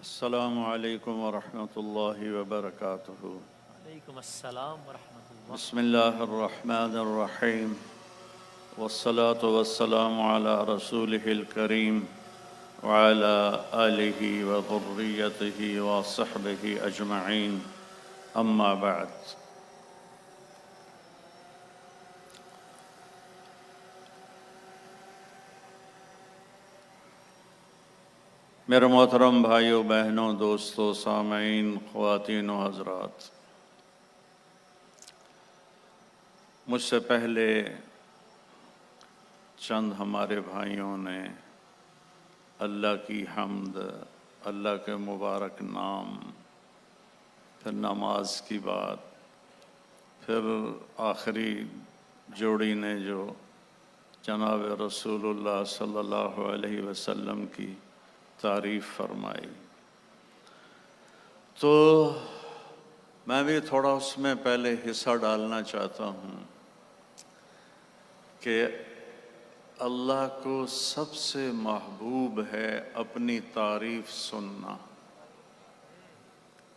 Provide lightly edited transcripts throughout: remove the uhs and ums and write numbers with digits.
السلام علیکم ورحمۃ اللہ وبرکاتہ۔ وعلیکم السلام ورحمۃ اللہ۔ بسم اللہ الرحمن الرحیم، والصلاة والسلام علی رسولہ الکریم وعلی آلہ وذریتہ وصحبہ اجمعین، اما بعد۔ میرے محترم بھائیوں، بہنوں، دوستوں، سامعین، خواتین و حضرات، مجھ سے پہلے چند ہمارے بھائیوں نے اللہ کی حمد، اللہ کے مبارک نام، پھر نماز کی بات، پھر آخری جوڑی نے جو جناب رسول اللہ صلی اللہ علیہ وسلم کی تعریف فرمائی، تو میں بھی تھوڑا اس میں پہلے حصہ ڈالنا چاہتا ہوں کہ اللہ کو سب سے محبوب ہے اپنی تعریف سننا،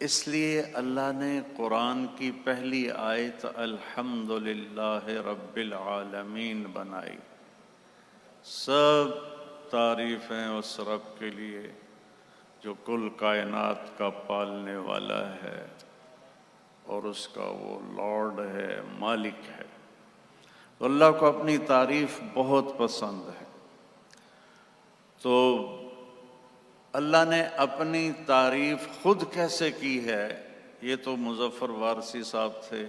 اس لیے اللہ نے قرآن کی پہلی آیت الحمدللہ رب العالمین بنائی۔ سب تعریفیں اس رب کے لیے جو کل کائنات کا پالنے والا ہے اور اس کا وہ لارڈ ہے، مالک ہے۔ تو اللہ کو اپنی تعریف بہت پسند ہے۔ تو اللہ نے اپنی تعریف خود کیسے کی ہے، یہ تو مظفر وارثی صاحب تھے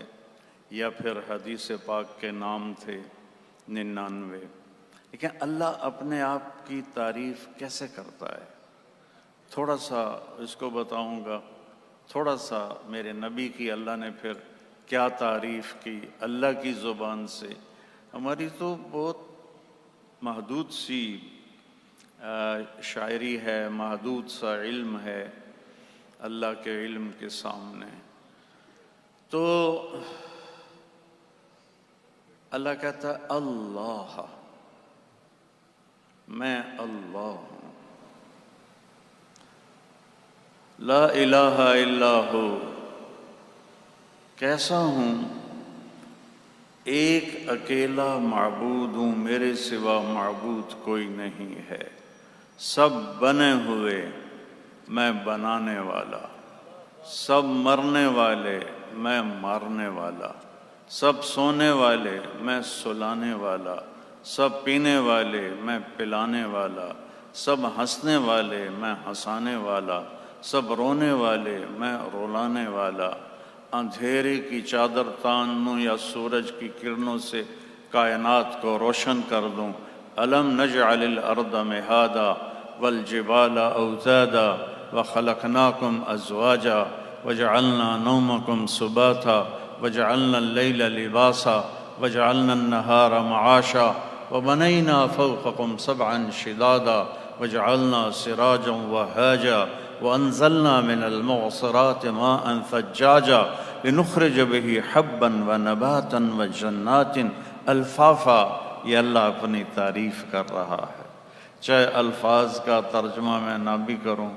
یا پھر حدیث پاک کے نام تھے 99، لیکن اللہ اپنے آپ کی تعریف کیسے کرتا ہے، تھوڑا سا اس کو بتاؤں گا۔ تھوڑا سا میرے نبی کی اللہ نے پھر کیا تعریف کی اللہ کی زبان سے۔ ہماری تو بہت محدود سی شاعری ہے، محدود سا علم ہے اللہ کے علم کے سامنے۔ تو اللہ کہتا ہے اللہ، میں اللہ ہوں، لا الہ الا ہو، کیسا ہوں؟ ایک اکیلا معبود ہوں، میرے سوا معبود کوئی نہیں ہے۔ سب بنے ہوئے، میں بنانے والا، سب مرنے والے، میں مارنے والا، سب سونے والے، میں سلانے والا، سب پینے والے، میں پلانے والا، سب ہنسنے والے، میں ہنسانے والا، سب رونے والے، میں رلانے والا۔ اندھیرے کی چادر تان دوں یا سورج کی کرنوں سے کائنات کو روشن کر دوں۔ الم نجعل الارض مہادا والجبال اوتادا وخلقناکم ازواجا وجعلنا نومکم سباتا وجعلنا اللیل لباسا وجعلنا النہار معاشا وبنینا فوقکم سبعا شدادا وجعلنا سراجا وہاجا وانزلنا من المعصرات ماء ثجاجا لنخرج به حبا ونباتا وجنات الفافا۔ یہ اللہ اپنی تعریف کر رہا ہے۔ چاہے الفاظ کا ترجمہ میں نہ بھی کروں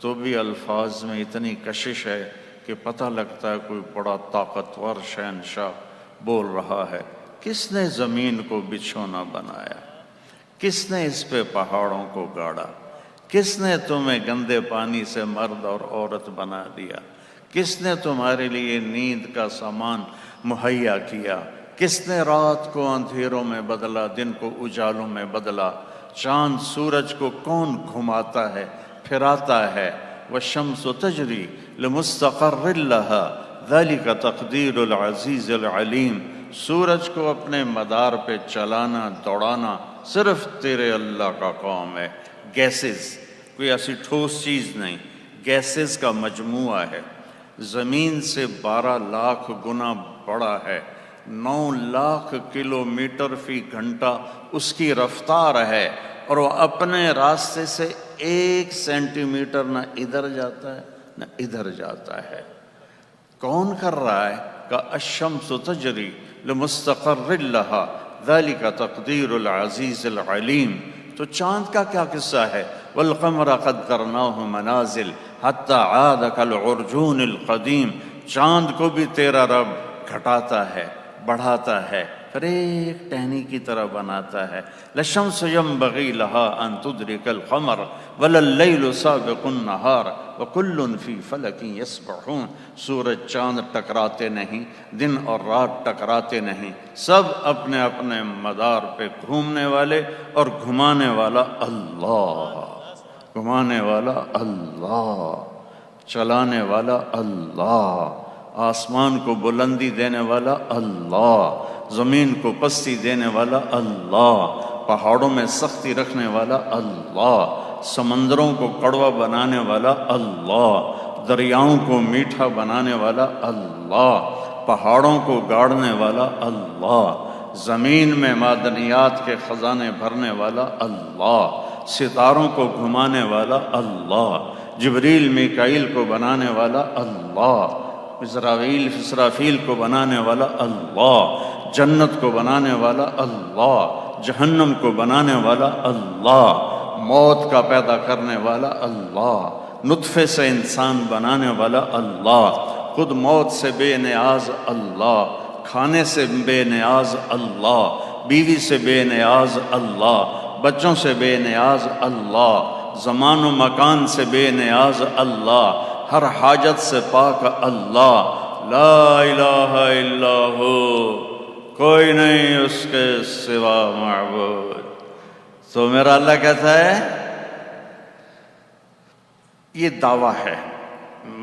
تو بھی الفاظ میں اتنی کشش ہے کہ پتہ لگتا ہے کوئی بڑا طاقتور شہنشاہ بول رہا ہے۔ کس نے زمین کو بچھونا بنایا؟ کس نے اس پہ پہاڑوں کو گاڑا؟ کس نے تمہیں گندے پانی سے مرد اور عورت بنا دیا؟ کس نے تمہارے لیے نیند کا سامان مہیا کیا؟ کس نے رات کو اندھیروں میں بدلا، دن کو اجالوں میں بدلا؟ چاند سورج کو کون گھماتا ہے، پھراتا ہے؟ والشمس تجری لمستقر لها ذلك تقدیر العزیز العلیم۔ سورج کو اپنے مدار پہ چلانا، دوڑانا صرف تیرے اللہ کا کام ہے۔ گیسز کوئی ایسی ٹھوس چیز نہیں، گیسز کا مجموعہ ہے، زمین سے 12 لاکھ گنا بڑا ہے، 9 لاکھ کلومیٹر فی گھنٹہ اس کی رفتار ہے، اور وہ اپنے راستے سے 1 سینٹی میٹر نہ ادھر جاتا ہے نہ ادھر جاتا ہے۔ کون کر رہا ہے؟ کہ الشمس تجری لمستقر لها ذلك تقدیر العزیز العلیم۔ تو چاند کا کیا قصہ ہے؟ والقمر قدرناه منازل حتى عاد كالعرجون القدیم، چاند کو بھی تیرا رب گھٹاتا ہے، بڑھاتا ہے، پھر ایک ٹہنی کی طرح بناتا ہے۔ للشمس ينبغي لها ان تدرك القمر ولا الليل سابق النهار وكل في فلك يسبحون۔ سورج چاند ٹکراتے نہیں، دن اور رات ٹکراتے نہیں، سب اپنے اپنے مدار پہ گھومنے والے، اور گھمانے والا اللہ، گھمانے والا اللہ، چلانے والا اللہ، آسمان کو بلندی دینے والا اللہ، زمین کو پستی دینے والا اللہ، پہاڑوں میں سختی رکھنے والا اللہ، سمندروں کو کڑوا بنانے والا اللہ، دریاؤں کو میٹھا بنانے والا اللہ، پہاڑوں کو گاڑنے والا اللہ، زمین میں معدنیات کے خزانے بھرنے والا اللہ، ستاروں کو گھمانے والا اللہ، جبریل میکائیل کو بنانے والا اللہ، اسرافیل اسرافیل کو بنانے والا اللہ، جنت کو بنانے والا اللہ، جہنم کو بنانے والا اللہ، موت کا پیدا کرنے والا اللہ، نطفے سے انسان بنانے والا اللہ، خود موت سے بے نیاز اللہ، کھانے سے بے نیاز اللہ، بیوی سے بے نیاز اللہ، بچوں سے بے نیاز اللہ، زمان و مکان سے بے نیاز اللہ، ہر حاجت سے پاک اللہ، لا الہ الا ہو، کوئی نہیں اس کے سوا معبود۔ تو میرا اللہ کہتا ہے یہ دعویٰ ہے،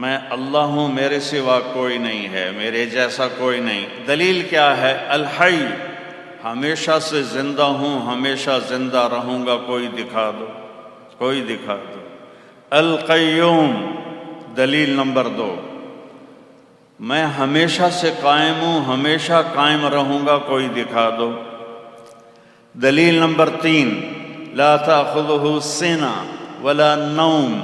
میں اللہ ہوں، میرے سوا کوئی نہیں ہے، میرے جیسا کوئی نہیں۔ دلیل کیا ہے؟ الحی، ہمیشہ سے زندہ ہوں، ہمیشہ زندہ رہوں گا، کوئی دکھا دو، کوئی دکھا دو۔ القیوم، دلیل نمبر 2، میں ہمیشہ سے قائم ہوں، ہمیشہ قائم رہوں گا، کوئی دکھا دو۔ دلیل نمبر 3، لا تأخذہ سنہ ولا نوم،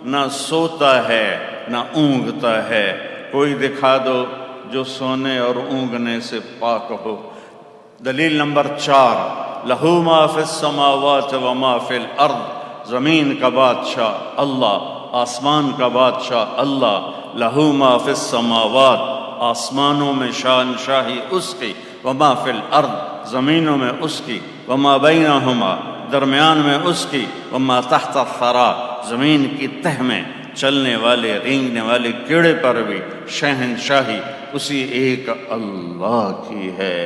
نہ سوتا ہے نہ اونگتا ہے، کوئی دکھا دو جو سونے اور اونگنے سے پاک ہو۔ دلیل نمبر 4، لہو ما فی السماوات وما فی الارض، زمین کا بادشاہ اللہ، آسمان کا بادشاہ اللہ، لہو ما فی السماوات، آسمانوں میں شان شاہی اس کی، وما فی الارض، زمینوں میں اس کی، وما بینہما، درمیان میں اس کی، وما تحت الثری، زمین کی تہ میں چلنے والے رینگنے والے کیڑے پر بھی شہنشاہی اسی ایک اللہ کی ہے،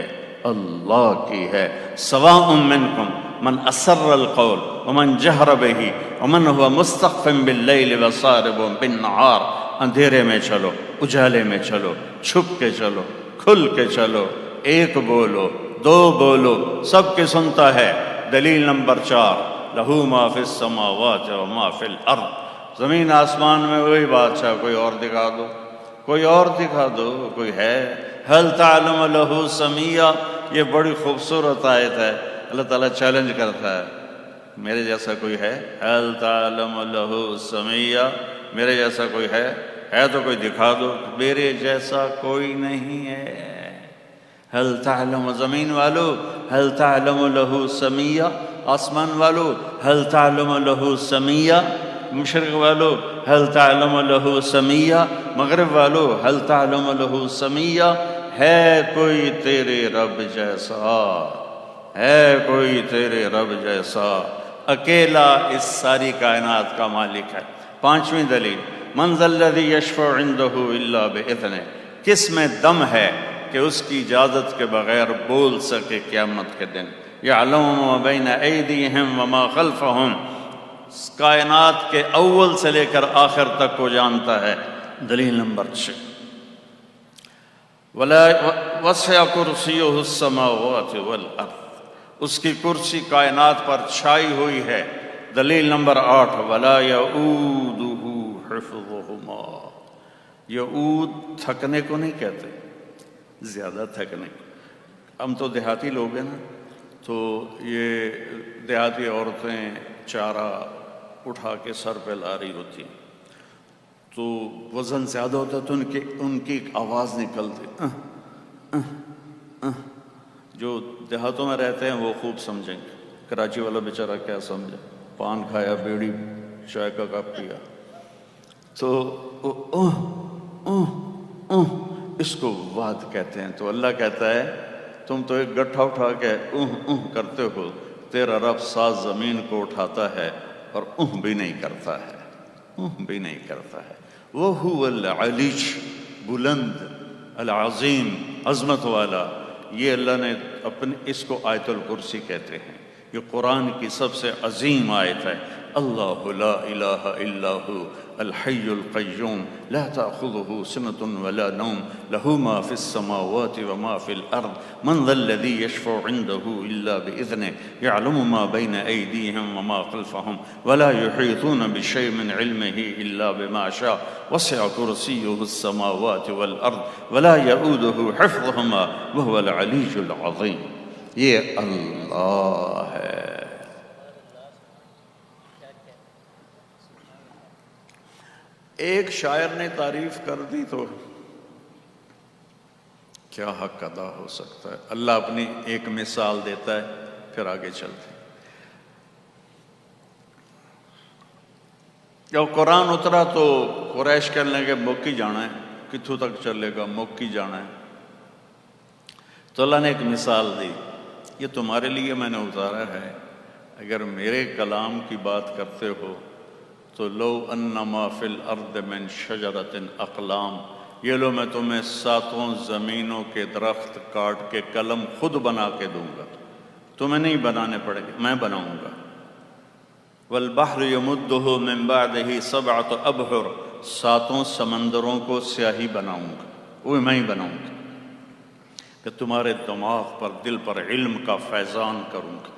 اللہ کی ہے۔ سواء منکم من اسر القول ومن جہر بہ ومن هو مستخف باللیل وسارب بالنہار، اندھیرے میں چلو، اجالے میں چلو، چھپ کے چلو، کھل کے چلو، ایک بولو، دو بولو، سب کے سنتا ہے۔ دلیل نمبر 4، لہو ما فی السماوات وما فی الارض، زمین آسمان میں وہی بادشاہ، کوئی اور دکھا دو، کوئی اور دکھا دو، کوئی ہے؟ هل تعلم له سمیہ، یہ بڑی خوبصورت آیت ہے، اللہ تعالیٰ چیلنج کرتا ہے، میرے جیسا کوئی ہے؟ هل تعلم له سمیہ، میرے جیسا کوئی ہے تو کوئی دکھا دو، میرے جیسا کوئی نہیں ہے۔ هل تعلم، زمین والو، هل تعلم له سمیہ، آسمان والو، هل تعلم له سمیہ، مشرق والو، هل تعلم له سمیہ، مغرب والو، هل تعلم له سمیہ، ہے کوئی تیرے رب جیسا، ہے کوئی تیرے رب جیسا، اکیلا اس ساری کائنات کا مالک ہے۔ 5ویں دلیل، من ذا الذی یشفع عنده الا باذنہ، کس میں دم ہے کہ اس کی اجازت کے بغیر بول سکے قیامت کے دن۔ یعلم ما بین ایدیہم وما خلفہم، کائنات کے اول سے لے کر آخر تک کو جانتا ہے۔ دلیل نمبر 6، وسع کرسیہ السماوات والارض، اس کی کرسی کائنات پر چھائی ہوئی ہے۔ دلیل نمبر 8، ولا یعودہ حفظہما، یعود تھکنے کو نہیں کہتے، زیادہ تھکنے کو۔ ہم تو دیہاتی لوگ ہیں نا، تو یہ دیہاتی عورتیں چارہ اٹھا کے سر پہ لا رہی ہوتی، تو وزن زیادہ ہوتا تو ان کی ایک آواز نکلتی، جو دیہاتوں میں رہتے ہیں وہ خوب سمجھیں گے، کراچی والا بیچارہ کیا سمجھے، پان کھایا، بیڑی چائے کا کپ پیا، تو اس کو واد کہتے ہیں۔ تو اللہ کہتا ہے تم تو ایک گٹھا اٹھا کے کرتے ہو، تیرا رب 7 زمین کو اٹھاتا ہے اور بھی نہیں کرتا ہے، بھی نہیں کرتا ہے۔ وَهُوَ الْعَلِيُّ، بلند، العظیم، عظمت والا۔ یہ اللہ نے اپنے اس کو آیت الکرسی کہتے ہیں، یہ قرآن کی سب سے عظیم آیت ہے۔ اللہ لا الہ الا هو الحی القیوم لا تأخذه سنة ولا نوم له ما في السماوات وما في الأرض من ذا الذي يشفع عنده إلا بإذنه يعلم ما بين أيديهم وما خلفهم ولا يحيطون بشيء من علمه إلا بما شاء وسع كرسيه السماوات والأرض ولا يؤوده حفظهما وهو العلي العظيم۔ یہ اللہ ہے۔ ایک شاعر نے تعریف کر دی تو کیا حق ادا ہو سکتا ہے؟ اللہ اپنی ایک مثال دیتا ہے، پھر آگے چلتے ہیں۔ جب قرآن اترا تو قریش کہنے لگے مکی جانا ہے، کتھوں تک چلے گا، مکی جانا ہے۔ تو اللہ نے ایک مثال دی، یہ تمہارے لیے میں نے اتارا ہے، اگر میرے کلام کی بات کرتے ہو تو لو انما فی الارض من شجرۃ اقلام، یہ لو میں تمہیں 7 زمینوں کے درخت کاٹ کے قلم خود بنا کے دوں گا، تمہیں نہیں بنانے پڑے گا، میں بناؤں گا۔ والبحر یمدہ من بعدہ 7 ابحر، 7 سمندروں کو سیاہی بناؤں گا، وہ میں ہی بناؤں گا، کہ تمہارے دماغ پر، دل پر علم کا فیضان کروں گا،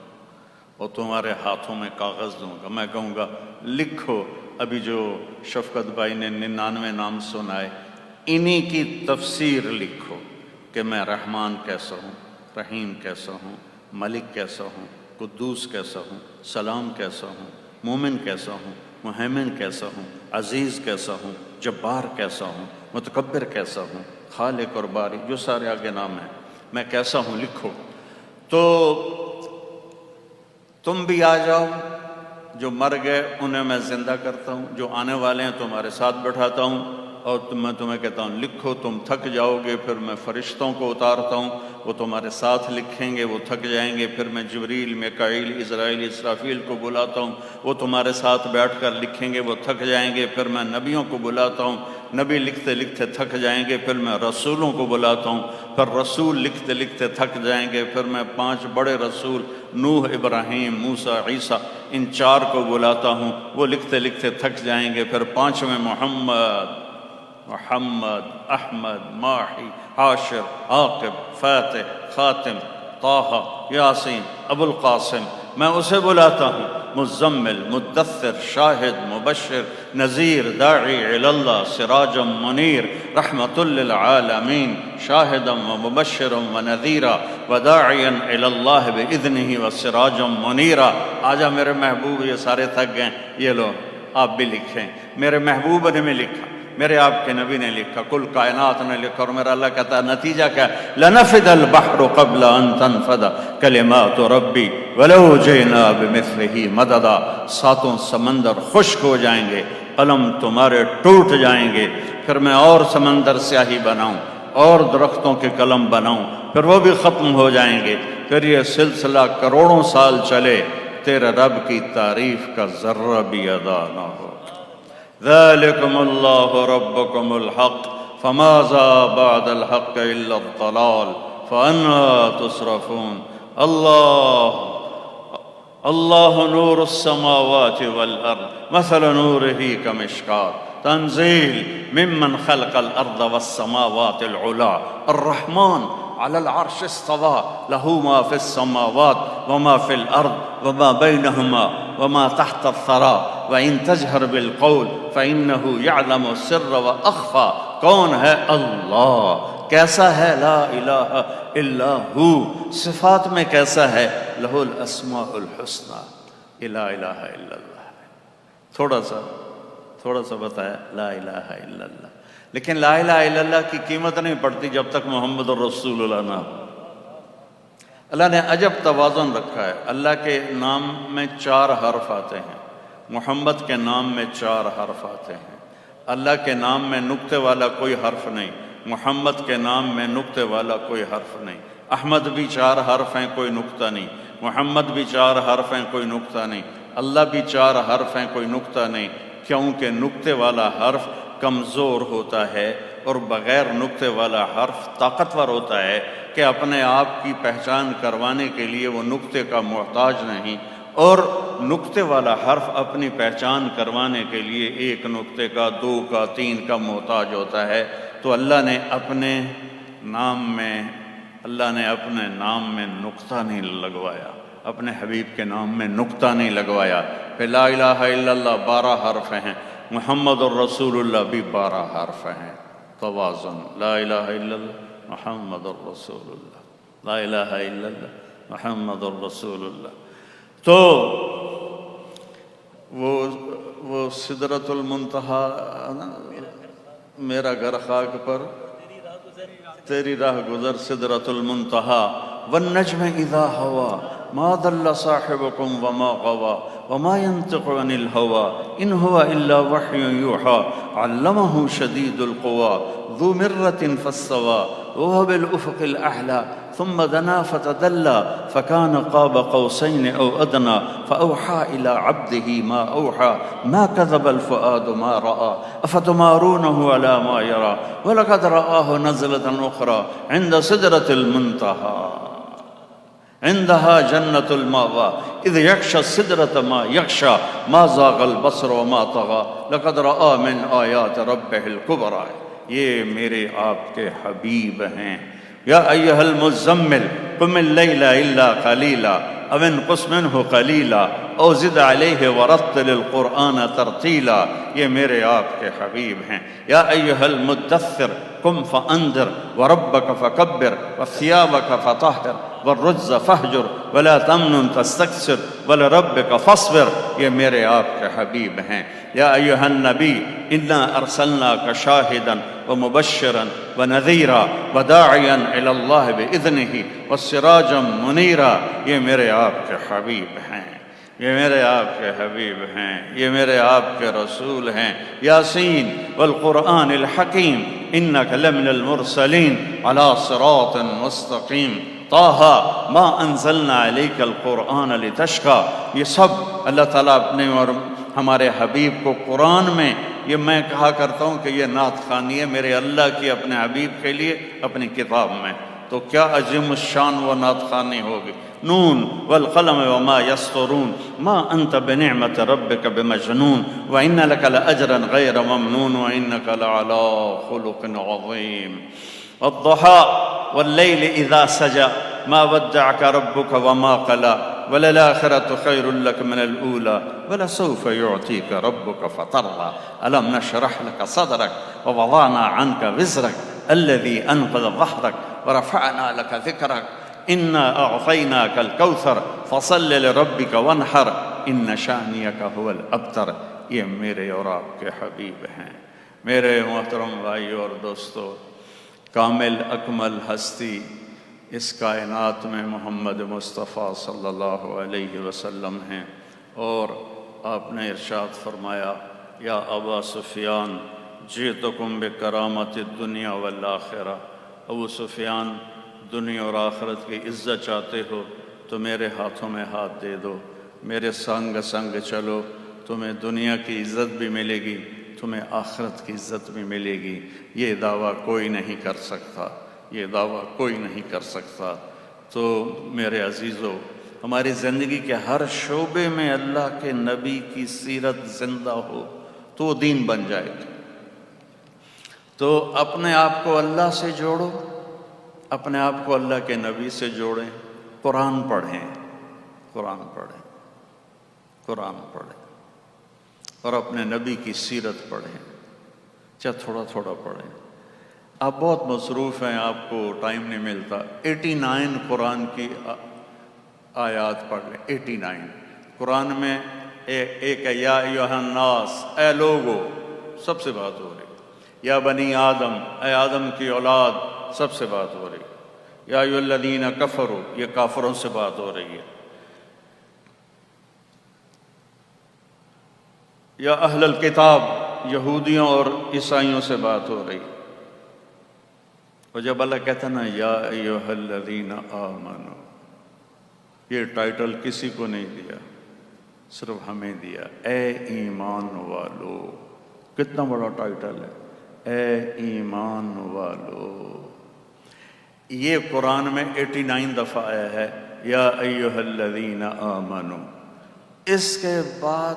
اور تمہارے ہاتھوں میں کاغذ دوں گا، میں کہوں گا لکھو۔ ابھی جو شفقت بھائی نے 99 نام سنائے، انہی کی تفسیر لکھو کہ میں رحمان کیسا ہوں، رحیم کیسا ہوں، ملک کیسا ہوں، قدوس کیسا ہوں، سلام کیسا ہوں، مومن کیسا ہوں، مہیمن کیسا ہوں، عزیز کیسا ہوں، جبار کیسا ہوں، متکبر کیسا ہوں، خالق اور باری، جو سارے آگے نام ہیں، میں کیسا ہوں لکھو۔ تو تم بھی آ جاؤ، جو مر گئے انہیں میں زندہ کرتا ہوں، جو آنے والے ہیں تمہارے ساتھ بٹھاتا ہوں، اور میں تمہیں کہتا ہوں لکھو، تم تھک جاؤ گے، پھر میں فرشتوں کو اتارتا ہوں، وہ تمہارے ساتھ لکھیں گے، وہ تھک جائیں گے، پھر میں جبریل، میکائیل، اسرائیل، اسرافیل کو بلاتا ہوں، وہ تمہارے ساتھ بیٹھ کر لکھیں گے، وہ تھک جائیں گے، پھر میں نبیوں کو بلاتا ہوں، نبی لکھتے لکھتے تھک جائیں گے، پھر میں رسولوں کو بلاتا ہوں، پھر رسول لکھتے لکھتے تھک جائیں گے، پھر میں 5 بڑے رسول نوح، ابراہیم، موسیٰ، عیسیٰ، ان 4 کو بلاتا ہوں، وہ لکھتے لکھتے تھک جائیں گے، پھر 5ویں محمد، احمد، ماحی، حاشر، عاقب، فاتح، خاتم، طٰہٰ، یاسین، ابو القاسم، میں اسے بلاتا ہوں، مزمل، مدثر، شاہد، مبشر، نذیر، داعی اللہ، سراجا منیر، رحمت للعالمین، شاہدا ومبشرا ونذیرا وداعیا الی اللہ باذنہ وسراجا منیرا۔ آجا میرے محبوب، یہ سارے تھک گئے، یہ لو آپ بھی لکھیں۔ میرے محبوب نے بھی لکھا، میرے آپ کے نبی نے لکھا، کل کائنات نے لکھا، اور میرا اللہ کہتا ہے نتیجہ کیا ہے؟ لَنَفِدَ الْبَحْرُ قَبْلَ أَن تَنْفَدَ كَلِمَاتُ رَبِّي وَلَوْ جِئْنَا بِمِثْلِهِ مَدَدًا۔ 7 سمندر خشک ہو جائیں گے، قلم تمہارے ٹوٹ جائیں گے، پھر میں اور سمندر سیاہی بناؤں، اور درختوں کے قلم بناؤں، پھر وہ بھی ختم ہو جائیں گے، پھر یہ سلسلہ کروڑوں سال چلے، تیرے رب کی تعریف کا ذرہ بھی ادا نہ ہو۔ ذَلِكُمُ اللَّهُ رَبُّكُمُ الْحَقُّ فَمَاذَا بَعْدَ الْحَقِّ إِلَّا الضَّلَالُ فَأَنَّىٰ تُصْرَفُونَ۔ اللہ نور السماوات والارض مثل نورہ کمشکاۃ تنزیل ممن خلق الارض والسماوات العلا الرحمن على العرش استوى له ما في السماوات وما في الارض وما بينهما وما تحت الثرى وان تجهر بالقول فانه يعلم السر واخفى۔ کون ہے اللہ؟ کیسا ہے؟ لا الہ الا ہو۔ صفات میں کیسا ہے؟ لہ الاسماء الحسنى، لا الہ الا اللہ۔ تھوڑا سا بتایا لا الہ الا اللہ، لیکن لا الہ الا اللہ کی قیمت نہیں پڑتی جب تک محمد الرسول اللہ نہ ہو۔ اللہ نے عجب توازن رکھا ہے. اللہ کے نام میں 4 حرف آتے ہیں، محمد کے نام میں 4 حرف آتے ہیں. اللہ کے نام میں نقطے والا کوئی حرف نہیں، محمد کے نام میں نقطے والا کوئی حرف نہیں. احمد بھی 4 حرف ہیں، کوئی نقطہ نہیں. محمد بھی 4 حرف ہیں، کوئی نقطہ نہیں. اللہ بھی 4 حرف ہیں، کوئی نقطہ نہیں. کیونکہ نقطے والا حرف کمزور ہوتا ہے اور بغیر نقطے والا حرف طاقتور ہوتا ہے کہ اپنے آپ کی پہچان کروانے کے لیے وہ نقطے کا محتاج نہیں، اور نقطے والا حرف اپنی پہچان کروانے کے لیے 1 نقطے کا، 2 کا، 3 کا محتاج ہوتا ہے. تو اللہ نے اپنے نام میں نقطہ نہیں لگوایا، اپنے حبیب کے نام میں نقطہ نہیں لگوایا. پھر لا الہ الا اللہ 12 حرف ہیں، محمد الرسول اللہ بھی 12 حرف ہیں. توازن. لا الہ الا اللہ محمد الرسول اللہ، لا الہ الا اللہ محمد الرسول اللہ. تو وہ سدرۃ المنتہا، میرا گھر خاک پر تیری راہ گزر سدرۃ المنتہا، والنجم اذا ہوا ما ضل صاحبكم وما غوى وما ينطق عن الهوى ان هو الا وحي يوحى علمه شديد القوى ذو مرة فاستوى وهو بالافق الاعلى ثم دنا فتدلى فكان قاب قوسين او ادنى فاوحى الى عبده ما اوحى ما كذب الفؤاد ما راى افتمارونه على ما يرى ولقد رآه نزلة اخرى عند سدرة المنتهى عندها جنة المأوى إذ يغشى السدرة ما يغشى ما زاغ البصر وما طغى لقد رأى من آيات ربه الكبرى. یہ میرے آپ کے حبیب ہیں. یا ایہا المزمل قم اللیل الا قلیلا او انقص منہ قلیلا او زد علیہ ورتل القرآن ترتیلا. یہ میرے آپ کے حبیب ہیں. یا ایہا المدثر قم فانذر وربک فکبر وثیابک فطہر والرجز فہجر ولا تمنن تستکثر ولربک فاصبر. یہ میرے آپ کے حبیب ہیں. یا ایہا النبی انا ارسلناک شاہدا ومبشرا ونذیرا وداعیا الی اللہ باذنہ وسراجا منیرا. یہ میرے آپ کے حبیب ہیں، یہ میرے آپ کے حبیب ہیں، یہ میرے آپ کے رسول ہیں. یاسین والقرآن الحکیم انک لمن المرسلین علی صراط مستقیم. طٰہٰ ما انزلنا علیک القرآن لتشقیٰ. یہ سب اللہ تعالیٰ اپنے اور ہمارے حبیب کو قرآن میں، یہ میں کہا کرتا ہوں کہ یہ نعت خوانی ہے میرے اللہ کی اپنے حبیب کے لیے اپنی کتاب میں. تو کیا عظیم الشان وہ نعت خوانی ہوگی. نون والقلم وما يسطرون ما انت بنعمت ربك بمجنون وان لك لاجرا غير ممنون وانك لعلى خلق عظيم. والضحى والليل اذا سجى ما ودعك ربك وما قلى وللآخرة خير لك من الأولى ولسوف يعطيك ربك فترضى. ألم نشرح لك صدرك ووضعنا عنك وزرك الذي أنقض ظهرك ورفعنا لك ذكرك إنا أعطيناك الكوثر فصل لربك وانحر إن شانئك هو الأبتر. یہ میرے اور آپ کے حبیب ہیں. میرے محترم بھائی اور دوستو، کامل اکمل ہستی اس کائنات میں محمد مصطفیٰ صلی اللہ علیہ وسلم ہیں. اور آپ نے ارشاد فرمایا یا ابا سفیان جئتکم بکرامت الدنیا والآخرہ. ابو سفیان، دنیا اور آخرت کی عزت چاہتے ہو تو میرے ہاتھوں میں ہاتھ دے دو، میرے سنگ سنگ چلو، تمہیں دنیا کی عزت بھی ملے گی، تمہیں آخرت کی عزت بھی ملے گی. یہ دعویٰ کوئی نہیں کر سکتا، یہ دعویٰ کوئی نہیں کر سکتا. تو میرے عزیزو، ہماری زندگی کے ہر شعبے میں اللہ کے نبی کی سیرت زندہ ہو تو وہ دین بن جائے گا. تو اپنے آپ کو اللہ سے جوڑو، اپنے آپ کو اللہ کے نبی سے جوڑیں. قرآن پڑھیں، قرآن پڑھیں، قرآن پڑھیں اور اپنے نبی کی سیرت پڑھیں. چاہے تھوڑا تھوڑا پڑھیں. آپ بہت مصروف ہیں، آپ کو ٹائم نہیں ملتا. 89 قرآن کی آیات پڑھ لیں. 89 قرآن میں ایک ہے یا ایھا الناس، اے لوگو، سب سے بات ہو رہی. یا بنی آدم، اے آدم کی اولاد، سب سے بات ہو رہی. یا ایھا الذین کفروا، یہ کافروں سے بات ہو رہی ہے. یا اہل الکتاب، یہودیوں اور عیسائیوں سے بات ہو رہی. اور جب اللہ کہتا نا یا ایھا الذین آمنوا، یہ ٹائٹل کسی کو نہیں دیا، صرف ہمیں دیا. اے ایمان والو، کتنا بڑا ٹائٹل ہے، اے ایمان والو. یہ قرآن میں 89 دفعہ آیا ہے یا ایھا الذین آمنوا. اس کے بعد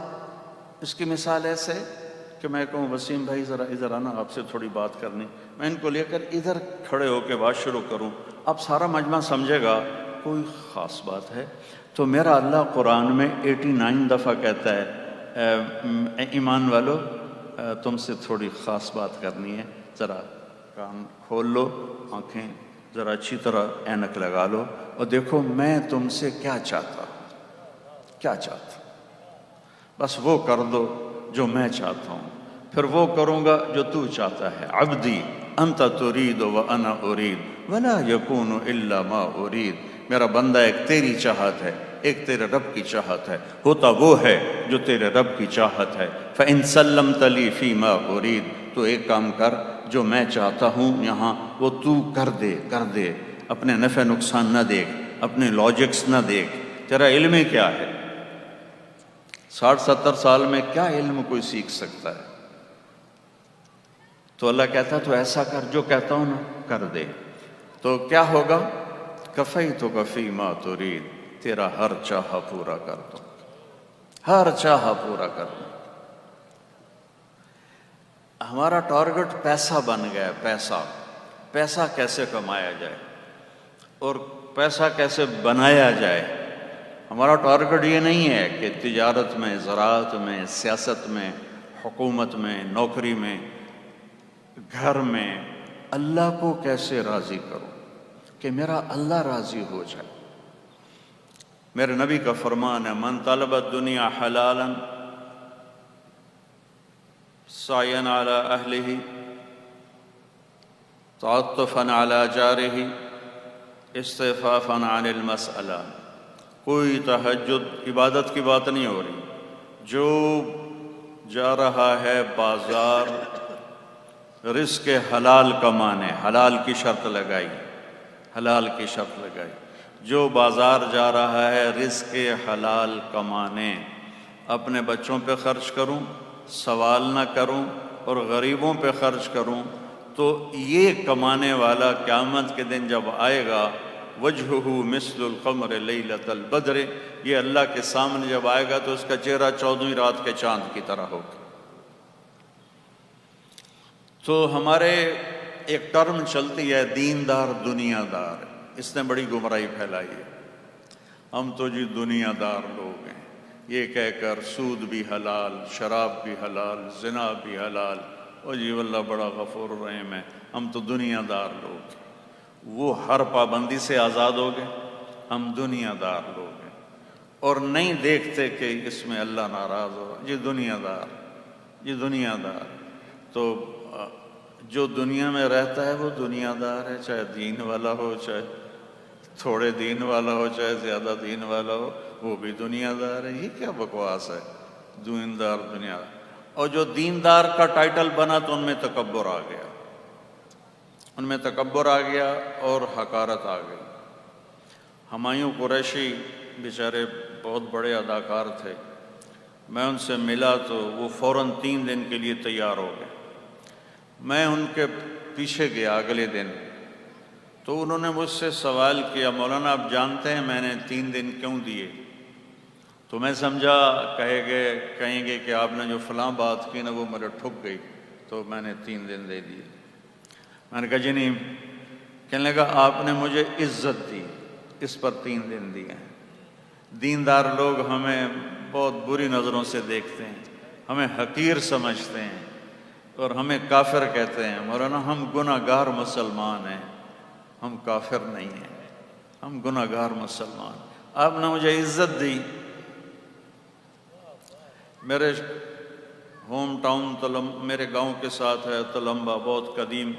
اس کی مثال ایسے کہ میں کہوں وسیم بھائی ذرا ادھر آنا، آپ سے تھوڑی بات کرنی. میں ان کو لے کر ادھر کھڑے ہو کے بات شروع کروں، اب سارا مجمع سمجھے گا کوئی خاص بات ہے. تو میرا اللہ قرآن میں 89 دفعہ کہتا ہے ایمان والو تم سے تھوڑی خاص بات کرنی ہے، ذرا کان کھول لو، آنکھیں ذرا اچھی طرح اینک لگا لو اور دیکھو میں تم سے کیا چاہتا ہوں، کیا چاہتا ہوں. بس وہ کر دو جو میں چاہتا ہوں، پھر وہ کروں گا جو تو چاہتا ہے. عبدی انت ترید وانا ارید ولا یکون الا ما ارید. میرا بندہ ایک تیری چاہت ہے، ایک تیرے رب کی چاہت ہے، ہوتا وہ ہے جو تیرے رب کی چاہت ہے. فَإِن سَلَّمْتَ لِي فِي مَا أُرِيدُ، تو ایک کام کر، جو میں چاہتا ہوں یہاں وہ تو کر دے. اپنے نفع نقصان نہ دیکھ، اپنے لاجکس نہ دیکھ. تیرا علم ہی کیا ہے؟ 60-70 سال میں کیا علم کوئی سیکھ سکتا ہے؟ تو اللہ کہتا تو ایسا کر، جو کہتا ہوں نا کر دے. تو کیا ہوگا؟ کفیتک فی ما ترید، تیرا ہر چاہا پورا کر دوں، ہر چاہا پورا کر دوں. ہمارا ٹارگٹ پیسہ بن گیا. پیسہ کیسے کمایا جائے اور پیسہ کیسے بنایا جائے. ہمارا ٹارگٹ یہ نہیں ہے کہ تجارت میں، زراعت میں، سیاست میں، حکومت میں، نوکری میں، گھر میں اللہ کو کیسے راضی کروں کہ میرا اللہ راضی ہو جائے. میرے نبی کا فرمان ہے من طلب الدنیا حلالا سعیا علی اہلہ تعطفا علی جارہ استعفافا عن المسئلہ. کوئی تہجد عبادت کی بات نہیں ہو رہی. جو جا رہا ہے بازار رزق حلال کمانے، حلال کی شرط لگائی، حلال کی شرط لگائی. جو بازار جا رہا ہے رزق حلال کمانے، اپنے بچوں پہ خرچ کروں، سوال نہ کروں اور غریبوں پہ خرچ کروں، تو یہ کمانے والا قیامت کے دن جب آئے گا وجہہ مثل القمر لیلۃ البدر، یہ اللہ کے سامنے جب آئے گا تو اس کا چہرہ 14ویں رات کے چاند کی طرح ہوگا. تو ہمارے ایک ٹرم چلتی ہے دیندار دنیا دار. اس نے بڑی گمراہی پھیلائی ہے. ہم تو جی دنیا دار لوگ ہیں، یہ کہہ کر سود بھی حلال، شراب بھی حلال، زنا بھی حلال، اور جی واللہ بڑا غفور الرحیم ہے، ہم تو دنیا دار لوگ ہیں. وہ ہر پابندی سے آزاد ہو گئے. ہم دنیا دار لوگ ہیں اور نہیں دیکھتے کہ اس میں اللہ ناراض ہو. جی دنیا دار، جی دنیا دار. تو جو دنیا میں رہتا ہے وہ دنیا دار ہے، چاہے دین والا ہو، چاہے تھوڑے دین والا ہو، چاہے زیادہ دین والا ہو، وہ بھی دنیا دار ہے. یہ کیا بکواس ہے، دیندار دنیا. اور جو دیندار کا ٹائٹل بنا تو ان میں تکبر آ گیا، ان میں تکبر آ گیا اور حقارت آ گئی. ہمایوں قریشی بیچارے بہت بڑے اداکار تھے. میں ان سے ملا تو وہ فوراً 3 دن کے لیے تیار ہو گئے. میں ان کے پیچھے گیا اگلے دن تو انہوں نے مجھ سے سوال کیا مولانا آپ جانتے ہیں میں نے 3 دن کیوں دیے؟ تو میں سمجھا کہیں گے کہ آپ نے جو فلاں بات کی نا وہ میرے ٹھک گئی تو میں نے 3 دن دے دیے. میں نے کہا جی نہیں. کہنے لگا آپ نے مجھے عزت دی، اس پر 3 دن دیے ہیں. دیندار لوگ ہمیں بہت بری نظروں سے دیکھتے ہیں، ہمیں حقیر سمجھتے ہیں اور ہمیں کافر کہتے ہیں. مولانا ہم گناہ گار مسلمان ہیں، ہم کافر نہیں ہیں، ہم گناہ گار مسلمان. آپ نے مجھے عزت دی. میرے ہوم ٹاؤن میرے گاؤں کے ساتھ ہے تلمبا، بہت قدیم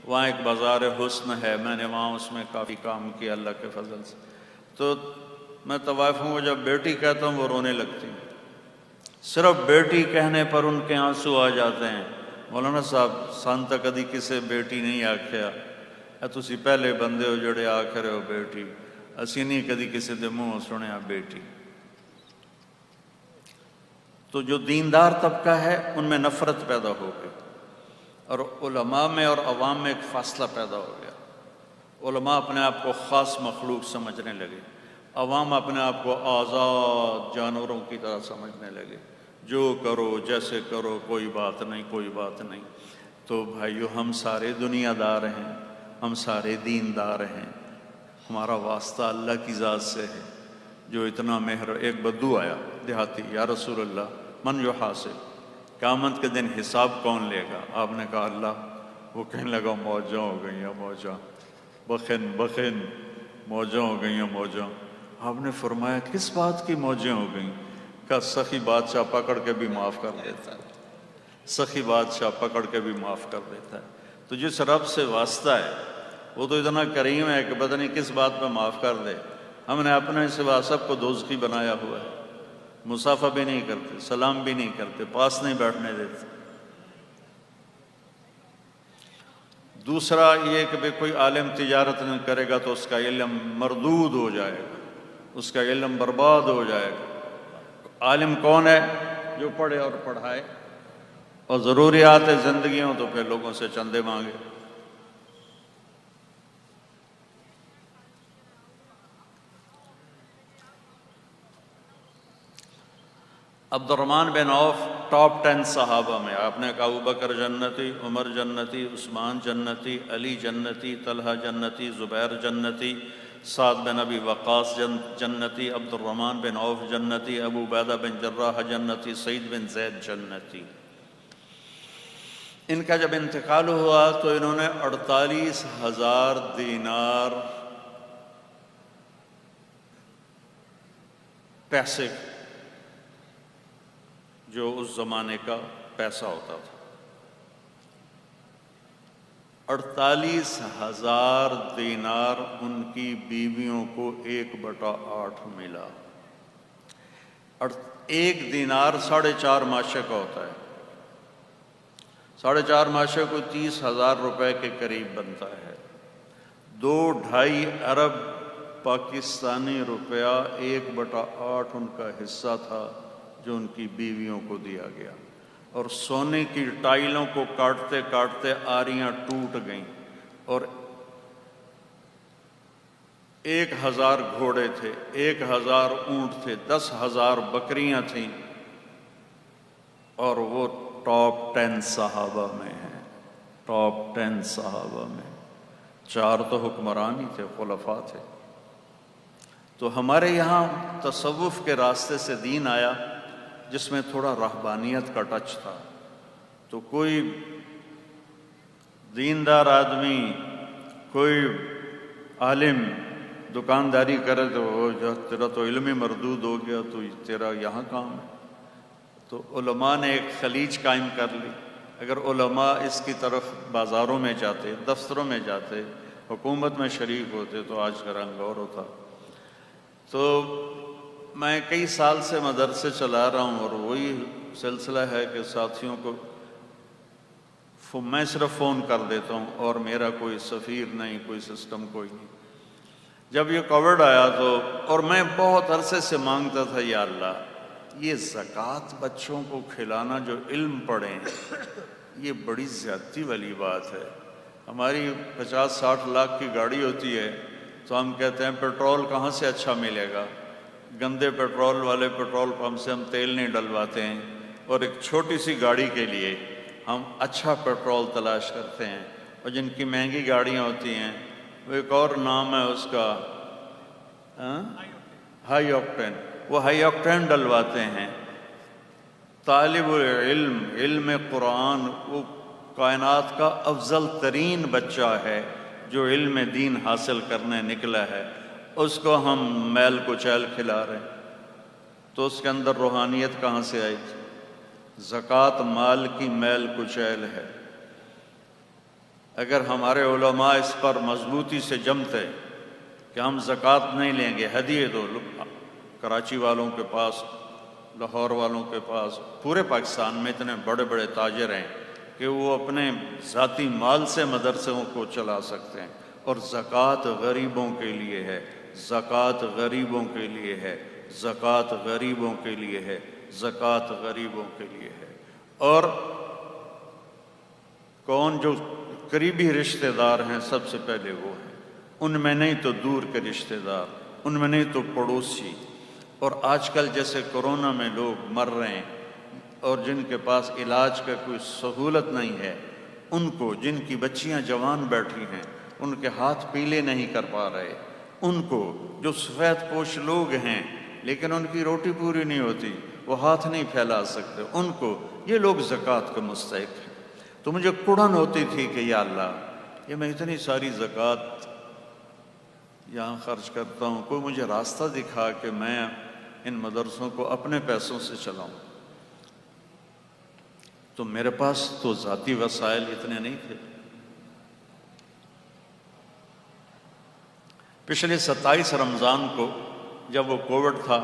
وہاں ایک بازار حسن ہے، میں نے وہاں اس میں کافی کام کیا اللہ کے فضل سے۔ تو میں طوائفوں کو جب بیٹی کہتا ہوں وہ رونے لگتی ہیں، صرف بیٹی کہنے پر ان کے آنسو آ جاتے ہیں۔ مولانا صاحب سن تو کدی کسے بیٹی نہیں آکھیا، تسی پہلے بندے ہو جڑے آکھ رہے ہو بیٹی، اسی نہیں کدی کسی دے منہ سنیا بیٹی۔ تو جو دیندار طبقہ ہے ان میں نفرت پیدا ہو گئی، اور علماء میں اور عوام میں ایک فاصلہ پیدا ہو گیا۔ علماء اپنے آپ کو خاص مخلوق سمجھنے لگے، عوام اپنے آپ کو آزاد جانوروں کی طرح سمجھنے لگے، جو کرو جیسے کرو کوئی بات نہیں، کوئی بات نہیں۔ تو بھائیو، ہم سارے دنیا دار ہیں، ہم سارے دیندار ہیں، ہمارا واسطہ اللہ کی ذات سے ہے جو اتنا مہر۔ ایک بدو آیا دیہاتی، یا رسول اللہ من یحاسب، قیامت کے دن حساب کون لے گا؟ آپ نے کہا اللہ۔ وہ کہنے لگا موجاں ہو گئی ہیں موجاں، بخن بخن، موجاں ہو گئی ہیں موجاں۔ آپ نے فرمایا کس بات کی موجیں ہو گئیں؟ کہا سخی بادشاہ پکڑ کے بھی معاف کر دیتا ہے، سخی بادشاہ پکڑ کے بھی معاف کر دیتا ہے۔ تو جس رب سے واسطہ ہے وہ تو اتنا کریم ہے کہ پتہ نہیں کس بات پہ معاف کر دے۔ ہم نے اپنے سوا سب کو دوزخی بنایا ہوا ہے، مصافحہ بھی نہیں کرتے، سلام بھی نہیں کرتے، پاس نہیں بیٹھنے دیتے۔ دوسرا یہ کہ بھئی کوئی عالم تجارت نہیں کرے گا تو اس کا علم مردود ہو جائے گا، اس کا علم برباد ہو جائے گا۔ عالم کون ہے؟ جو پڑھے اور پڑھائے، اور ضروریات زندگی ہوں تو پھر لوگوں سے چندے مانگے۔ عبد الرحمن بن عوف ٹاپ 10 صحابہ میں، آپ نے کہا ابوبکر جنتی، عمر جنتی، عثمان جنتی، علی جنتی، طلحہ جنتی، زبیر جنتی، سعد بن ابی وقاص جنتی، عبد الرحمن بن عوف جنتی، ابو عبیدہ بن جراح جنتی، سعید بن زید جنتی۔ ان کا جب انتقال ہوا تو انہوں نے 48,000 دینار پیسے، جو اس زمانے کا پیسہ ہوتا تھا، 48,000 دینار ان کی بیویوں کو 1/8 ملا۔ ایک دینار 4.5 ماشے کا ہوتا ہے، 4.5 ماشے کو 30,000 روپے کے قریب بنتا ہے۔ 2-2.5 ارب پاکستانی روپیہ 1/8 ان کا حصہ تھا جو ان کی بیویوں کو دیا گیا۔ اور سونے کی ٹائلوں کو کاٹتے کاٹتے آریاں ٹوٹ گئیں، اور 1,000 گھوڑے تھے، 1,000 اونٹ تھے، 10,000 بکریاں تھیں، اور وہ ٹاپ 10 صحابہ میں ہیں، ٹاپ 10 صحابہ میں۔ 4 تو حکمران ہی تھے، خلفاء تھے۔ تو ہمارے یہاں تصوف کے راستے سے دین آیا جس میں تھوڑا رہبانیت کا ٹچ تھا۔ تو کوئی دیندار آدمی، کوئی عالم دکانداری کرے تو تیرا تو علم مردود ہو گیا، تو تیرا یہاں کام ہے۔ تو علماء نے ایک خلیج قائم کر لی۔ اگر علماء اس کی طرف بازاروں میں جاتے، دفتروں میں جاتے، حکومت میں شریک ہوتے تو آج کا رنگ اور ہوتا۔ تو میں کئی سال سے مدرسے چلا رہا ہوں، اور وہی سلسلہ ہے کہ ساتھیوں کو میں صرف فون کر دیتا ہوں، اور میرا کوئی سفیر نہیں، کوئی سسٹم کوئی نہیں۔ جب یہ کووڈ آیا تو، اور میں بہت عرصے سے مانگتا تھا، یا اللہ یہ زکوٰۃ بچوں کو کھلانا جو علم پڑھیں، یہ بڑی زیادتی والی بات ہے۔ ہماری 50-60 لاکھ کی گاڑی ہوتی ہے تو ہم کہتے ہیں پیٹرول کہاں سے اچھا ملے گا، گندے پیٹرول والے پیٹرول پمپ سے ہم تیل نہیں ڈلواتے ہیں، اور ایک چھوٹی سی گاڑی کے لیے ہم اچھا پیٹرول تلاش کرتے ہیں۔ اور جن کی مہنگی گاڑیاں ہوتی ہیں، وہ ایک اور نام ہے اس کا، ہائی آکٹین، وہ ہائی آکٹین ڈلواتے ہیں۔ طالب علم، علم قرآن، وہ کائنات کا افضل ترین بچہ ہے جو علم دین حاصل کرنے نکلا ہے، اس کو ہم میل کچیل کھلا رہے ہیں، تو اس کے اندر روحانیت کہاں سے آئی؟ زکوٰۃ مال کی میل کچیل ہے۔ اگر ہمارے علماء اس پر مضبوطی سے جمتے کہ ہم زکوٰۃ نہیں لیں گے، ہدیے دو، کراچی والوں کے پاس، لاہور والوں کے پاس، پورے پاکستان میں اتنے بڑے بڑے تاجر ہیں کہ وہ اپنے ذاتی مال سے مدرسوں کو چلا سکتے ہیں، اور زکوٰۃ غریبوں کے لیے ہے، زکوٰۃ غریبوں کے لیے ہے، زکوٰۃ غریبوں کے لیے ہے، زکوٰۃ غریبوں کے لیے ہے۔ اور کون جو قریبی رشتہ دار ہیں سب سے پہلے وہ ہیں، ان میں نہیں تو دور کے رشتہ دار، ان میں نہیں تو پڑوسی۔ اور آج کل جیسے کرونا میں لوگ مر رہے ہیں اور جن کے پاس علاج کا کوئی سہولت نہیں ہے، ان کو، جن کی بچیاں جوان بیٹھی ہیں، ان کے ہاتھ پیلے نہیں کر پا رہے، ان کو، جو سفید پوش لوگ ہیں لیکن ان کی روٹی پوری نہیں ہوتی، وہ ہاتھ نہیں پھیلا سکتے، ان کو، یہ لوگ زکوٰۃ کے مستحق ہیں۔ تو مجھے کڑن ہوتی تھی کہ یا اللہ، یہ میں اتنی ساری زکوٰۃ یہاں خرچ کرتا ہوں، کوئی مجھے راستہ دکھا کہ میں ان مدرسوں کو اپنے پیسوں سے چلاؤں۔ تو میرے پاس تو ذاتی وسائل اتنے نہیں تھے۔ پچھلے 27 رمضان کو جب وہ کووڈ تھا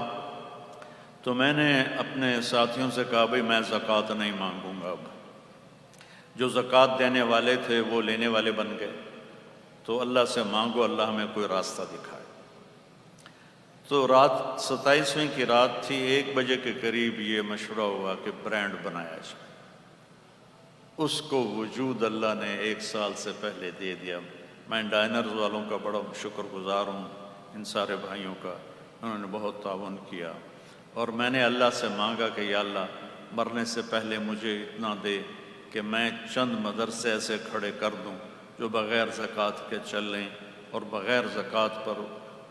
تو میں نے اپنے ساتھیوں سے کہا بھئی میں زکوٰۃ نہیں مانگوں گا، اب جو زکوٰۃ دینے والے تھے وہ لینے والے بن گئے، تو اللہ سے مانگو اللہ ہمیں کوئی راستہ دکھائے۔ تو رات 27ویں کی رات تھی، 1 بجے کے قریب یہ مشورہ ہوا کہ برانڈ بنایا جائے۔ اس کو وجود اللہ نے 1 سال سے پہلے دے دیا۔ میں ڈائنرز والوں کا بڑا شکر گزار ہوں، ان سارے بھائیوں کا، انہوں نے بہت تعاون کیا۔ اور میں نے اللہ سے مانگا کہ یا اللہ، مرنے سے پہلے مجھے اتنا دے کہ میں چند مدرسے ایسے کھڑے کر دوں جو بغیر زکوٰۃ کے چلیں اور بغیر زکوٰۃ پر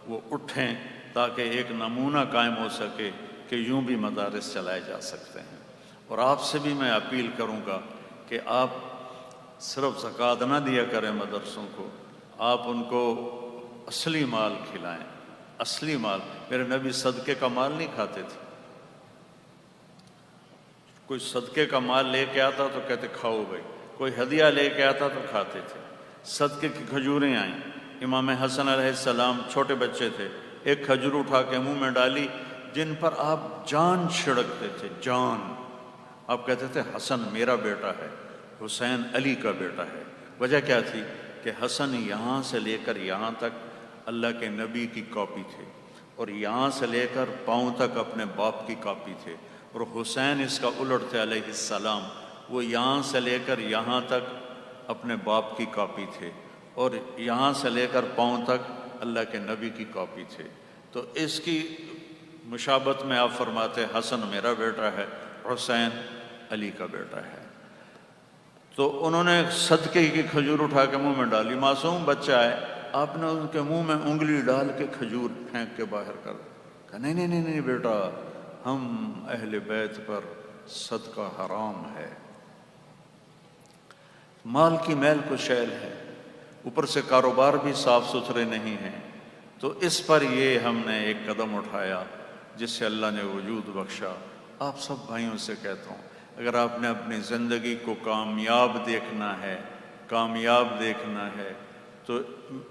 وہ اٹھیں، تاکہ ایک نمونہ قائم ہو سکے کہ یوں بھی مدارس چلائے جا سکتے ہیں۔ اور آپ سے بھی میں اپیل کروں گا کہ آپ صرف زکوٰۃ نہ دیا کریں مدرسوں کو، آپ ان کو اصلی مال کھلائیں، اصلی مال۔ میرے نبی صدقے کا مال نہیں کھاتے تھے، کوئی صدقے کا مال لے کے آتا تو کہتے کھاؤ بھائی، کوئی ہدیہ لے کے آتا تو کھاتے تھے۔ صدقے کی کھجوریں آئیں، امام حسن علیہ السلام چھوٹے بچے تھے، ایک کھجور اٹھا کے منہ میں ڈالی، جن پر آپ جان چھڑکتے تھے، جان۔ آپ کہتے تھے حسن میرا بیٹا ہے، حسین علی کا بیٹا ہے۔ وجہ کیا تھی کہ حسن یہاں سے لے کر یہاں تک اللہ کے نبی کی کاپی تھے، اور یہاں سے لے کر پاؤں تک اپنے باپ کی کاپی تھے، اور حسین اس کا الٹ تھے علیہ السلام، وہ یہاں سے لے کر یہاں تک اپنے باپ کی کاپی تھے، اور یہاں سے لے کر پاؤں تک اللہ کے نبی کی کاپی تھے۔ تو اس کی مشابہت میں آپ فرماتے حسن میرا بیٹا ہے، حسین علی کا بیٹا ہے۔ تو انہوں نے صدقے کی کھجور اٹھا کے منہ میں ڈالی، معصوم بچہ ہے، آپ نے ان کے منہ میں انگلی ڈال کے کھجور پھینک کے باہر کر کہا نہیں نہیں نہیں نہیں بیٹا، ہم اہل بیت پر صدقہ حرام ہے۔ مال کی میل کشیل ہے، اوپر سے کاروبار بھی صاف ستھرے نہیں ہیں، تو اس پر یہ ہم نے ایک قدم اٹھایا جس سے اللہ نے وجود بخشا۔ آپ سب بھائیوں سے کہتا ہوں، اگر آپ نے اپنی زندگی کو کامیاب دیکھنا ہے، کامیاب دیکھنا ہے، تو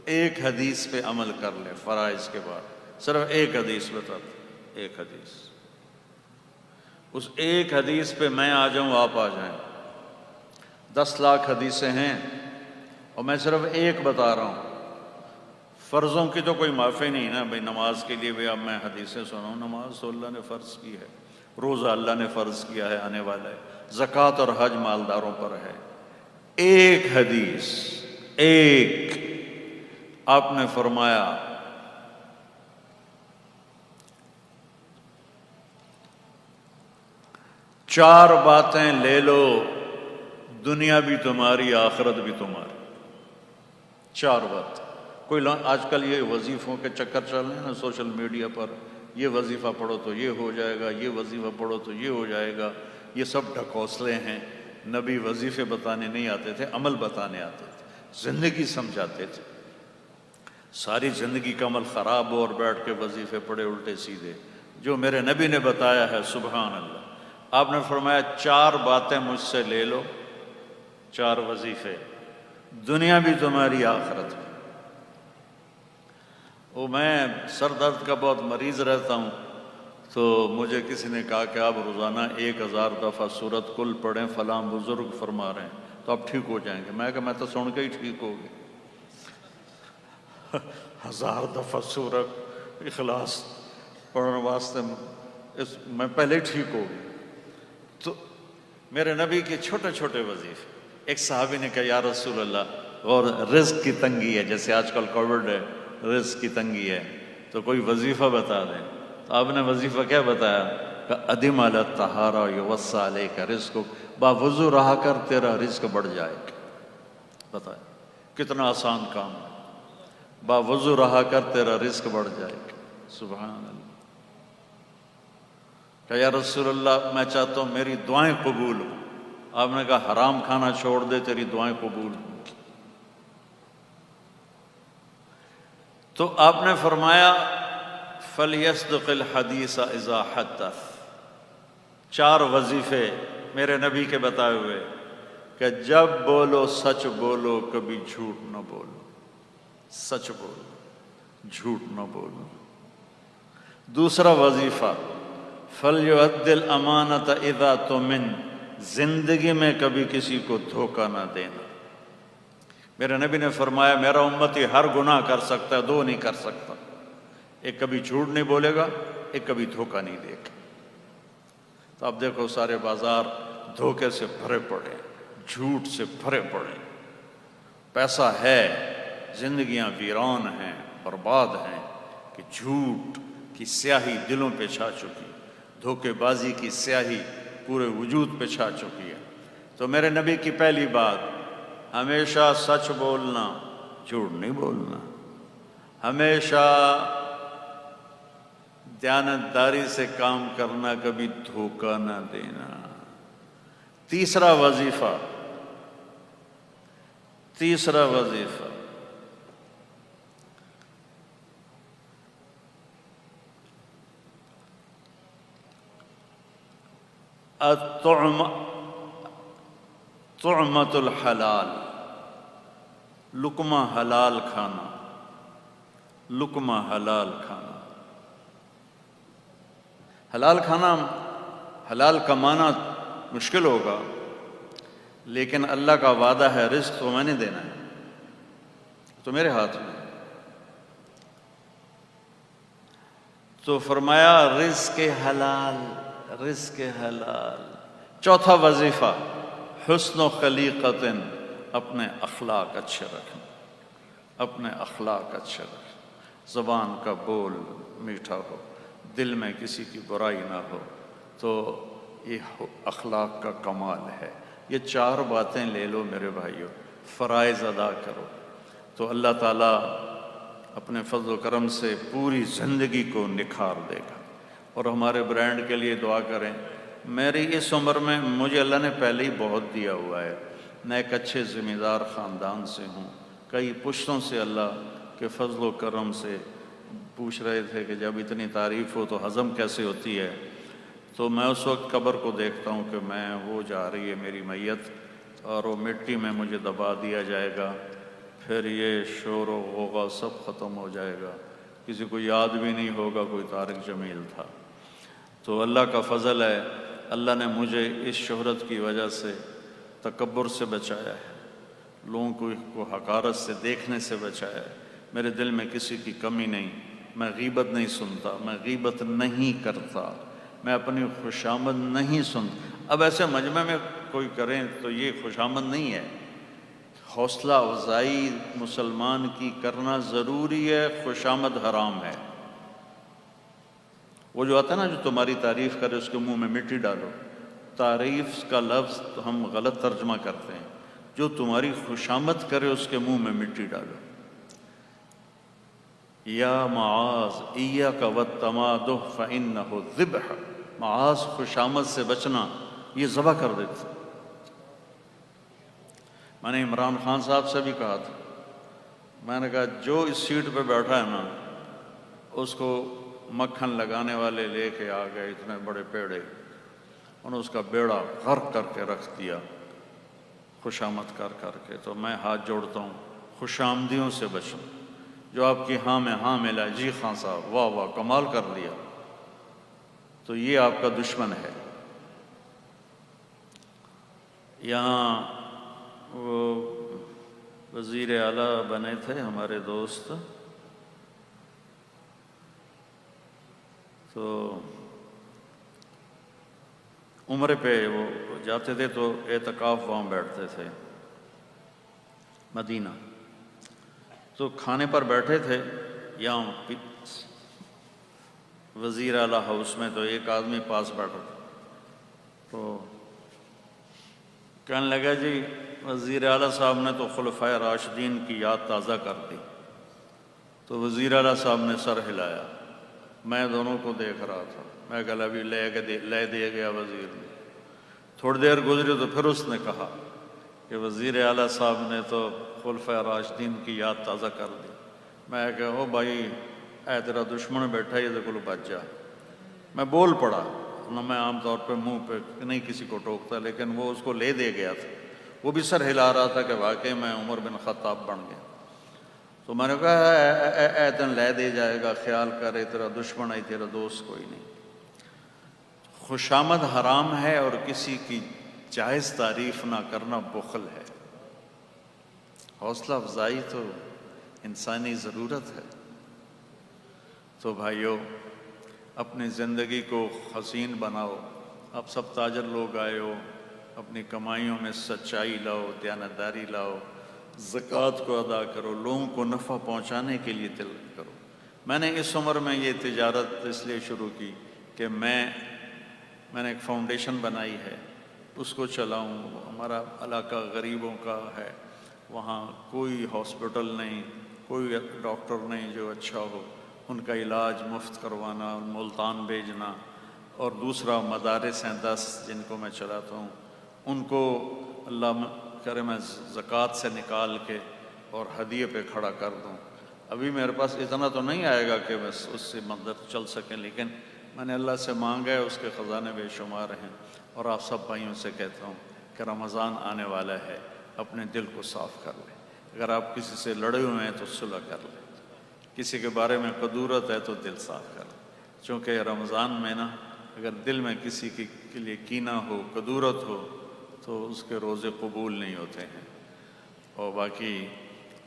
ایک حدیث پہ عمل کر لیں فرائض کے بعد، صرف ایک حدیث بتا دیں، ایک حدیث، اس ایک حدیث پہ میں آ جاؤں آپ آ جائیں۔ 10 لاکھ حدیثیں ہیں اور میں صرف ایک بتا رہا ہوں۔ فرضوں کی تو کوئی معافی نہیں نا بھائی، نماز کے لیے بھی اب میں حدیثیں سناؤں؟ نماز تو اللہ نے فرض کی ہے، روزہ اللہ نے فرض کیا ہے، آنے والا ہے، زکوٰۃ اور حج مالداروں پر ہے۔ ایک حدیث، ایک، آپ نے فرمایا چار باتیں لے لو، دنیا بھی تمہاری آخرت بھی تمہاری۔ چار بات۔ کوئی آج کل یہ وظیفوں کے چکر چل رہے ہیں نا سوشل میڈیا پر، یہ وظیفہ پڑھو تو یہ ہو جائے گا، یہ وظیفہ پڑھو تو یہ ہو جائے گا، یہ سب ڈھکوسلے ہیں۔ نبی وظیفے بتانے نہیں آتے تھے، عمل بتانے آتے تھے، زندگی سمجھاتے تھے۔ ساری زندگی کا عمل خراب ہو اور بیٹھ کے وظیفے پڑھے الٹے سیدھے، جو میرے نبی نے بتایا ہے، سبحان اللہ۔ آپ نے فرمایا 4 باتیں مجھ سے لے لو، 4 وظیفے، دنیا بھی تمہاری آخرت بھی۔ وہ میں سر درد کا بہت مریض رہتا ہوں، تو مجھے کسی نے کہا کہ آپ روزانہ 1000 دفعہ سورۃ کل پڑھیں، فلاں بزرگ فرما رہے ہیں تو آپ ٹھیک ہو جائیں گے۔ میں کہا میں تو سن کے ہی ٹھیک ہو گئی، 1000 دفعہ سورۃ اخلاص پڑھنے واسطے میں پہلے ہی ٹھیک ہو گئی۔ تو میرے نبی کے چھوٹے چھوٹے وظیفے۔ ایک صحابی نے کہا یا رسول اللہ، اور رزق کی تنگی ہے، جیسے آج کل کووڈ ہے، رزق کی تنگی ہے، تو کوئی وظیفہ بتا دیں۔ تو آپ نے وظیفہ کیا بتایا کہ ادم علی الطہارہ یوسع علیک رزقک، باوضو رہا کر تیرا رزق بڑھ جائے گا۔ بتائیں کتنا آسان کام ہے، باوضو رہا کر تیرا رزق بڑھ جائے گا۔ سبحان اللہ۔ کہ یا رسول اللہ میں چاہتا ہوں میری دعائیں قبول ہوں۔ آپ نے کہا حرام کھانا چھوڑ دے، تیری دعائیں قبول ہوں۔ تو آپ نے فرمایا فَلْيَصْدِقِ الْحَدِيثَ إِذَا حَدَّثَ۔ 4 وظیفے میرے نبی کے بتائے ہوئے کہ جب بولو سچ بولو، کبھی جھوٹ نہ بولو، سچ بولو جھوٹ نہ بولو۔ دوسرا وظیفہ فَلْيُؤَدِّ الْأَمَانَةَ إِذَا تُؤْمِنَ، زندگی میں کبھی کسی کو دھوکہ نہ دینا۔ میرے نبی نے فرمایا میرا امتی ہر گناہ کر سکتا ہے، 2 نہیں کر سکتا، ایک کبھی جھوٹ نہیں بولے گا، ایک کبھی دھوکہ نہیں دے گا۔ تو اب دیکھو سارے بازار دھوکے سے بھرے پڑے، جھوٹ سے بھرے پڑے، پیسہ ہے، زندگیاں ویران ہیں، برباد ہیں، کہ جھوٹ کی سیاہی دلوں پہ چھا چکی، دھوکے بازی کی سیاہی پورے وجود پہ چھا چکی ہے۔ تو میرے نبی کی پہلی بات، ہمیشہ سچ بولنا، جھوٹ نہیں بولنا، ہمیشہ دیانتداری سے کام کرنا، کبھی دھوکہ نہ دینا۔ تیسرا وظیفہ طعمۃ الحلال، لقمہ حلال کھانا، لقمہ حلال کھانا۔ حلال کھانا، حلال کمانا مشکل ہوگا، لیکن اللہ کا وعدہ ہے رزق تو میں نے دینا ہے، تو میرے ہاتھ میں۔ تو فرمایا رزق حلال، رزق حلال۔ چوتھا وظیفہ حسن و خلیقت، اپنے اخلاق اچھے رکھیں، اپنے اخلاق اچھے رکھیں، زبان کا بول میٹھا ہو، دل میں کسی کی برائی نہ ہو، تو یہ اخلاق کا کمال ہے۔ یہ 4 باتیں لے لو میرے بھائیو، فرائض ادا کرو، تو اللہ تعالیٰ اپنے فضل و کرم سے پوری زندگی کو نکھار دے گا۔ اور ہمارے برانڈ کے لیے دعا کریں۔ میری اس عمر میں مجھے اللہ نے پہلے ہی بہت دیا ہوا ہے، میں ایک اچھے ذمہ خاندان سے ہوں، کئی پشتوں سے اللہ کے فضل و کرم سے پوچھ رہے تھے کہ جب اتنی تعریف ہو تو ہضم کیسے ہوتی ہے، تو میں اس وقت قبر کو دیکھتا ہوں کہ میں وہ جا رہی ہے میری میت، اور وہ مٹی میں مجھے دبا دیا جائے گا، پھر یہ شور و غوغا سب ختم ہو جائے گا، کسی کو یاد بھی نہیں ہوگا کوئی طارق جمیل تھا۔ تو اللہ کا فضل ہے، اللہ نے مجھے اس شہرت کی وجہ سے تکبر سے بچایا ہے، لوگوں کو حقارت سے دیکھنے سے بچایا ہے، میرے دل میں کسی کی کمی نہیں، میں غیبت نہیں سنتا، میں غیبت نہیں کرتا، میں اپنی خوشامد نہیں سنتا۔ اب ایسے مجمع میں کوئی کریں تو یہ خوشامد نہیں ہے، حوصلہ افزائی مسلمان کی کرنا ضروری ہے، خوشامد حرام ہے۔ وہ جو آتا ہے نا جو تمہاری تعریف کرے اس کے منہ میں مٹی ڈالو، تعریف کا لفظ ہم غلط ترجمہ کرتے ہیں، جو تمہاری خوشامد کرے اس کے منہ میں مٹی ڈالو۔ یا معاذ ایاک والتمادح فإنہ ذبح، معاذ خوشامد سے بچنا، یہ ذبح کر دیتا۔ میں نے عمران خان صاحب سے بھی کہا تھا، میں نے کہا جو اس سیٹ پہ بیٹھا ہے نا اس کو مکھن لگانے والے لے کے آ گئے اتنے بڑے پیڑے، انہوں نے اس کا بیڑا غرق کر کے رکھ دیا، خوش آمد کر کے، تو میں ہاتھ جوڑتا ہوں خوش آمدیوں سے بچوں۔ جو آپ کی ہاں میں ہاں ملا، جی خان صاحب واہ واہ کمال کر لیا، تو یہ آپ کا دشمن ہے۔ یہاں وہ وزیر اعلیٰ بنے تھے ہمارے دوست، تو عمرے پہ وہ جاتے تھے تو اعتکاف وہاں بیٹھتے تھے مدینہ، تو کھانے پر بیٹھے تھے یہاں وزیر اعلیٰ ہاؤس میں، تو ایک آدمی پاس بیٹھا تھا، تو کہنے لگا جی وزیر اعلیٰ صاحب نے تو خلفائے راشدین کی یاد تازہ کر دی۔ تو وزیر اعلیٰ صاحب نے سر ہلایا، میں دونوں کو دیکھ رہا تھا، میں کہا ابھی لے دیا گیا وزیر نے۔ تھوڑی دیر گزری تو پھر اس نے کہا کہ وزیر اعلیٰ صاحب نے تو خلفائے راشدین کی یاد تازہ کر دی۔ میں کہا او بھائی اے تیرا دشمن بیٹھا یہ تو کل بچ جا۔ میں بول پڑا، نہ میں عام طور پہ منہ پہ نہیں کسی کو ٹوکتا، لیکن وہ اس کو لے دے گیا تھا، وہ بھی سر ہلا رہا تھا کہ واقعی میں عمر بن خطاب بن گیا۔ تو میں نے کہا اے دن لے دے جائے گا، خیال کرے تیرا دشمن ہے تیرا دوست کوئی نہیں۔ خوشامد حرام ہے اور کسی کی جائز تعریف نہ کرنا بخل ہے۔ حوصلہ افزائی تو انسانی ضرورت ہے۔ تو بھائیو اپنی زندگی کو حسین بناؤ، اب سب تاجر لوگ آئے ہو، اپنی کمائیوں میں سچائی لاؤ، دیانتداری لاؤ، زکوٰۃ کو ادا کرو، لوگوں کو نفع پہنچانے کے لیے دل کرو۔ میں نے اس عمر میں یہ تجارت اس لیے شروع کی کہ میں نے ایک فاؤنڈیشن بنائی ہے، اس کو چلاؤں۔ ہمارا علاقہ غریبوں کا ہے، وہاں کوئی ہاسپٹل نہیں، کوئی ڈاکٹر نہیں جو اچھا ہو، ان کا علاج مفت کروانا، ملتان بھیجنا، اور دوسرا مدارس ہیں 10 جن کو میں چلاتا ہوں، ان کو اللہ کرے میں زکوٰۃ سے نکال کے اور ہدیے پہ کھڑا کر دوں۔ ابھی میرے پاس اتنا تو نہیں آئے گا کہ بس اس سے مدد چل سکیں، لیکن میں نے اللہ سے مانگا ہے، اس کے خزانے بے شمار ہیں۔ اور آپ سب بھائیوں سے کہتا ہوں کہ رمضان آنے والا ہے، اپنے دل کو صاف کر لیں۔ اگر آپ کسی سے لڑے ہوئے ہیں تو صلح کر لیں، کسی کے بارے میں قدورت ہے تو دل صاف کر لیں، چونکہ رمضان میں نا اگر دل میں کسی کے لیے کینہ ہو، قدورت ہو، تو اس کے روزے قبول نہیں ہوتے ہیں۔ اور باقی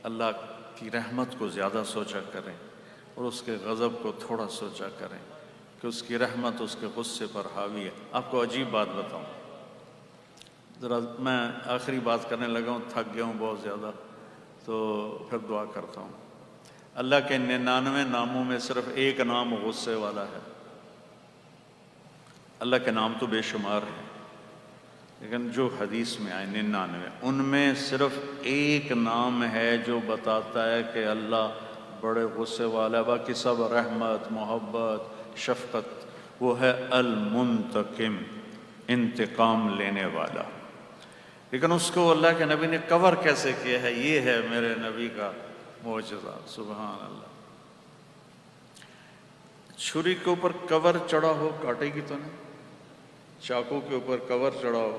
اللہ کی رحمت کو زیادہ سوچا کریں اور اس کے غضب کو تھوڑا سوچا کریں کہ اس کی رحمت اس کے غصے پر حاوی ہے۔ آپ کو عجیب بات بتاؤں، ذرا میں آخری بات کرنے لگا ہوں، تھک گیا ہوں بہت زیادہ، تو پھر دعا کرتا ہوں۔ اللہ کے 99 ناموں میں صرف ایک نام غصے والا ہے۔ اللہ کے نام تو بے شمار ہیں، لیکن جو حدیث میں آئے 99، ان میں صرف ایک نام ہے جو بتاتا ہے کہ اللہ بڑے غصے والا ہے، باقی سب رحمت، محبت، شفقت۔ وہ ہے المنتقم، انتقام لینے والا۔ لیکن اس کو اللہ کے نبی نے کور کیسے کیا ہے؟ یہ ہے میرے نبی کا معجزہ، سبحان اللہ۔ چھری کے اوپر کور چڑھا ہو کاٹے گی تو نہیں، چاقو کے اوپر کور چڑھا ہو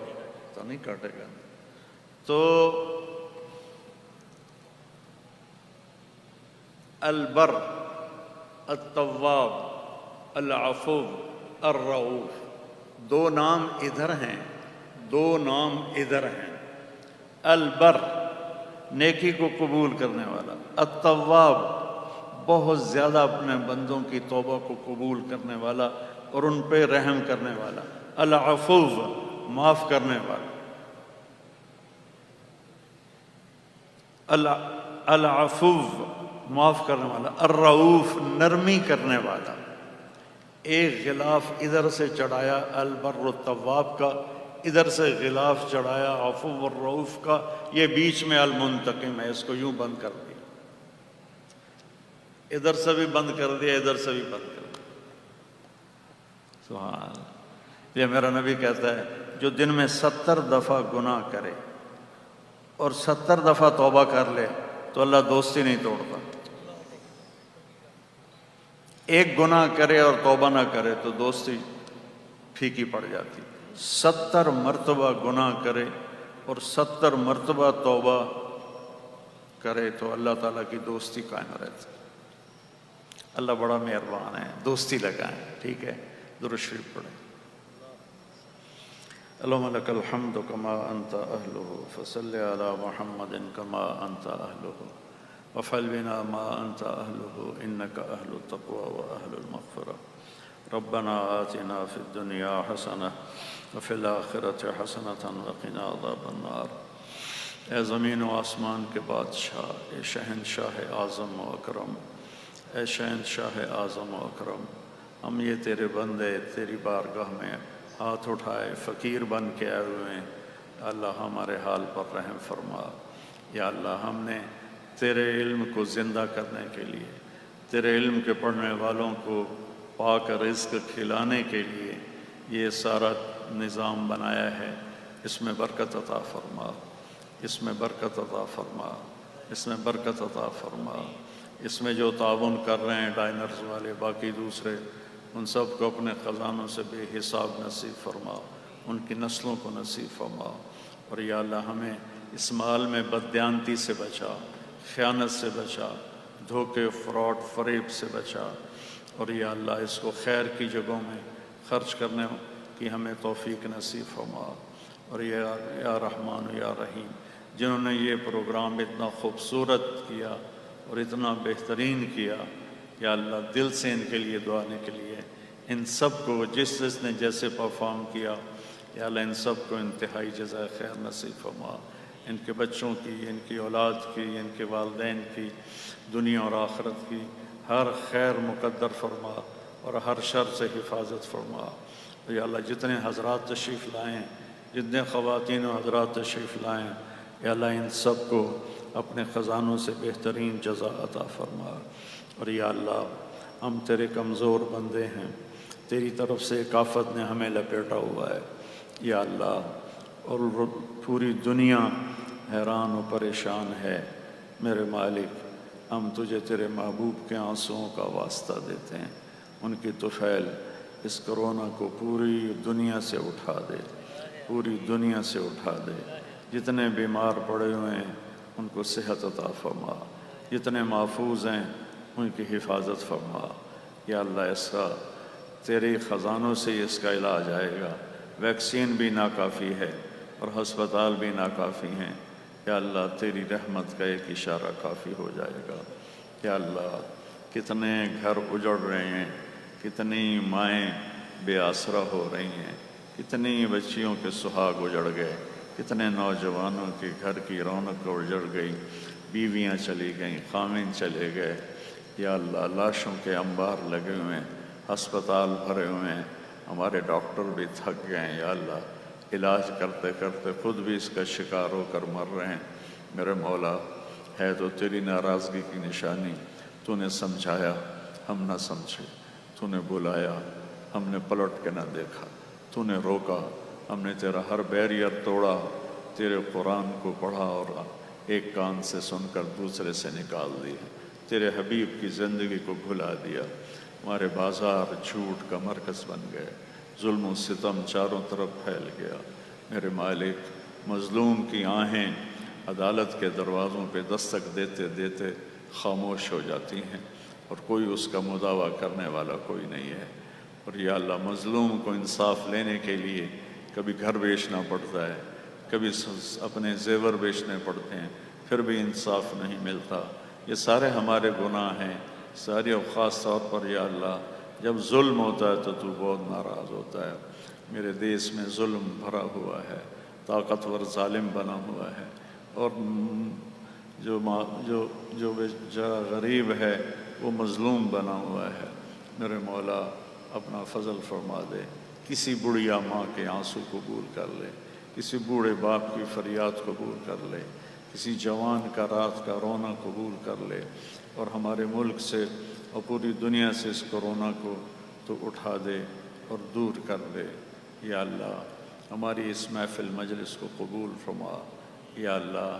تو نہیں کاٹے گا۔ تو البر، التواب، العفو، الرؤوف، دو نام ادھر ہیں، دو نام ادھر ہیں۔ البر نیکی کو قبول کرنے والا، التواب بہت زیادہ اپنے بندوں کی توبہ کو قبول کرنے والا اور ان پہ رحم کرنے والا، العفو معاف کرنے والا، العفو معاف کرنے والا، الرؤوف نرمی کرنے والا۔ ایک غلاف ادھر سے چڑھایا البر التواب کا، ادھر سے غلاف چڑھایا عفو الرؤوف کا، یہ بیچ میں المنتقم ہے، اس کو یوں بند کر دیا، ادھر سے بھی بند کر دیا، ادھر سے بھی بند کر دیا۔ سبحان اللہ۔ یہ میرا نبی کہتا ہے جو دن میں 70 دفعہ گناہ کرے اور 70 دفعہ توبہ کر لے تو اللہ دوستی نہیں توڑتا۔ ایک گناہ کرے اور توبہ نہ کرے تو دوستی پھیکی پڑ جاتی۔ 70 مرتبہ گناہ کرے اور 70 مرتبہ توبہ کرے تو اللہ تعالیٰ کی دوستی قائم رہتی. اللہ بڑا مہربان ہے، دوستی لگائیں. ٹھیک ہے، درود شریف پڑھیں. اللہم لک الحمد کما انت اہلہ فصل علی محمد کما انت اہلہ وفعل بنا ما انت اہلہ انک اہل التقوی و اہل المغفرہ. ربنا آتنا فی الدنیا حسنہ وفی الآخرۃ حسنۃ وقنا عذاب النار. اے زمین و آسمان کے بادشاہ، اے شہنشاہ اعظم و اکرم، اے شہنشاہ اعظم و اکرم، ہم یہ تیرے بندے تیری بارگاہ میں ہاتھ اٹھائے فقیر بن کے آئے ہوئے ہیں. اللہ ہمارے حال پر رحم فرما. یا اللہ ہم نے تیرے علم کو زندہ کرنے کے لیے، تیرے علم کے پڑھنے والوں کو پاک رزق کھلانے کے لیے یہ سارا نظام بنایا ہے. اس میں برکت عطا فرما، اس میں برکت عطا فرما، اس میں برکت عطا فرما. اس میں جو تعاون کر رہے ہیں ڈائنرز والے، باقی دوسرے، ان سب کو اپنے خزانوں سے بے حساب نصیب فرما، ان کی نسلوں کو نصیب فرما. اور یا اللہ ہمیں اس مال میں بددیانتی سے بچا، خیانت سے بچا، دھوکے، فراڈ، فریب سے بچا. اور یا اللہ اس کو خیر کی جگہوں میں خرچ کرنے کی ہمیں توفیق نصیب فرما. اور یا رحمان یا رحیم، جنہوں نے یہ پروگرام اتنا خوبصورت کیا اور اتنا بہترین کیا، یا اللہ دل سے ان کے لیے دعانے کے لیے ان سب کو جس نے جیسے پرفارم کیا، یا اللہ ان سب کو انتہائی جزائے خیر نصیب فرما. ان کے بچوں کی، ان کی اولاد کی، ان کے والدین کی، دنیا اور آخرت کی ہر خیر مقدر فرما اور ہر شر سے حفاظت فرما. یا اللہ جتنے حضرات تشریف لائیں، جتنے خواتین و حضرات تشریف لائیں، یا اللہ ان سب کو اپنے خزانوں سے بہترین جزا عطا فرما. اور یا اللہ ہم تیرے کمزور بندے ہیں، تیری طرف سے ایک آفت نے ہمیں لپیٹا ہوا ہے یا اللہ، اور پوری دنیا حیران و پریشان ہے. میرے مالک، ہم تجھے تیرے محبوب کے آنسوؤں کا واسطہ دیتے ہیں. ان کی طفیل اس کرونا کو پوری دنیا سے اٹھا دے، پوری دنیا سے اٹھا دے. جتنے بیمار پڑے ہوئے ہیں ان کو صحت عطا فرما، جتنے محفوظ ہیں ان کی حفاظت فرما. یا اللہ اس کا تیرے خزانوں سے ہی اس کا علاج آئے گا. ویکسین بھی ناکافی ہے اور ہسپتال بھی ناکافی ہیں. یا اللہ تیری رحمت کا ایک اشارہ کافی ہو جائے گا. یا اللہ کتنے گھر اجڑ رہے ہیں، کتنی مائیں بے آسرا ہو رہی ہیں، کتنی بچیوں کے سہاگ اجڑ گئے، کتنے نوجوانوں کے گھر کی رونق اجڑ گئی، بیویاں چلی گئیں، خامن چلے گئے. یا اللہ لاشوں کے انبار لگے ہوئے ہیں، ہسپتال بھرے ہوئے ہیں، ہمارے ڈاکٹر بھی تھک گئے ہیں. یا اللہ علاج کرتے کرتے خود بھی اس کا شکار ہو کر مر رہے ہیں. میرے مولا ہے تو تیری ناراضگی کی نشانی. تو نے سمجھایا ہم نہ سمجھے، تو نے بلایا ہم نے پلٹ کے نہ دیکھا، تو نے روکا ہم نے تیرا ہر بیریئر توڑا، تیرے قرآن کو پڑھا اور ایک کان سے سن کر دوسرے سے نکال دیا، تیرے حبیب کی زندگی کو بھلا دیا. ہمارے بازار جھوٹ کا مرکز بن گئے، ظلم و ستم چاروں طرف پھیل گیا. میرے مالک مظلوم کی آہیں عدالت کے دروازوں پہ دستک دیتے دیتے خاموش ہو جاتی ہیں اور کوئی اس کا مداوع کرنے والا کوئی نہیں ہے. اور یا اللہ مظلوم کو انصاف لینے کے لیے کبھی گھر بیچنا پڑتا ہے، کبھی اپنے زیور بیچنے پڑتے ہیں، پھر بھی انصاف نہیں ملتا. یہ سارے ہمارے گناہ ہیں ساری. اور خاص طور پر یا اللہ جب ظلم ہوتا ہے تو بہت ناراض ہوتا ہے. میرے دیس میں ظلم بھرا ہوا ہے، طاقتور ظالم بنا ہوا ہے، اور جو بیچارہ غریب ہے وہ مظلوم بنا ہوا ہے. میرے مولا اپنا فضل فرما دے. کسی بڑھیا ماں کے آنسو قبول کر لے، کسی بوڑھے باپ کی فریاد قبول کر لے، کسی جوان کا رات کا رونا قبول کر لے، اور ہمارے ملک سے اور پوری دنیا سے اس کورونا کو تو اٹھا دے اور دور کر دے. یا اللہ ہماری اس محفل مجلس کو قبول فرما. یا اللہ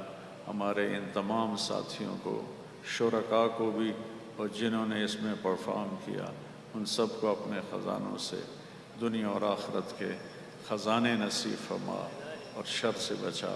ہمارے ان تمام ساتھیوں کو، شرکاء کو بھی، اور جنہوں نے اس میں پرفارم کیا ان سب کو اپنے خزانوں سے دنیا اور آخرت کے خزانے نصیب فرما اور شر سے بچا.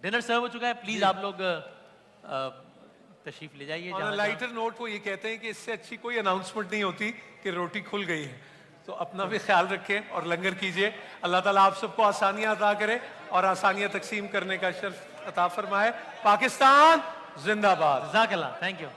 ڈنر سرو ہو چکا ہے, پلیز آپ لوگ تشریف لے جائیے. آن لائٹر نوٹ وہ یہ کہتے ہیں کہ اس سے اچھی کوئی اناؤنسمنٹ نہیں ہوتی کہ روٹی کھل گئی ہے, تو اپنا بھی خیال رکھیں اور لنگر کیجئے. اللہ تعالیٰ آپ سب کو آسانیاں عطا کرے اور آسانیاں تقسیم کرنے کا شرف عطا فرمائے. پاکستان زندہ باد. جزاک اللہ, تھینک یو.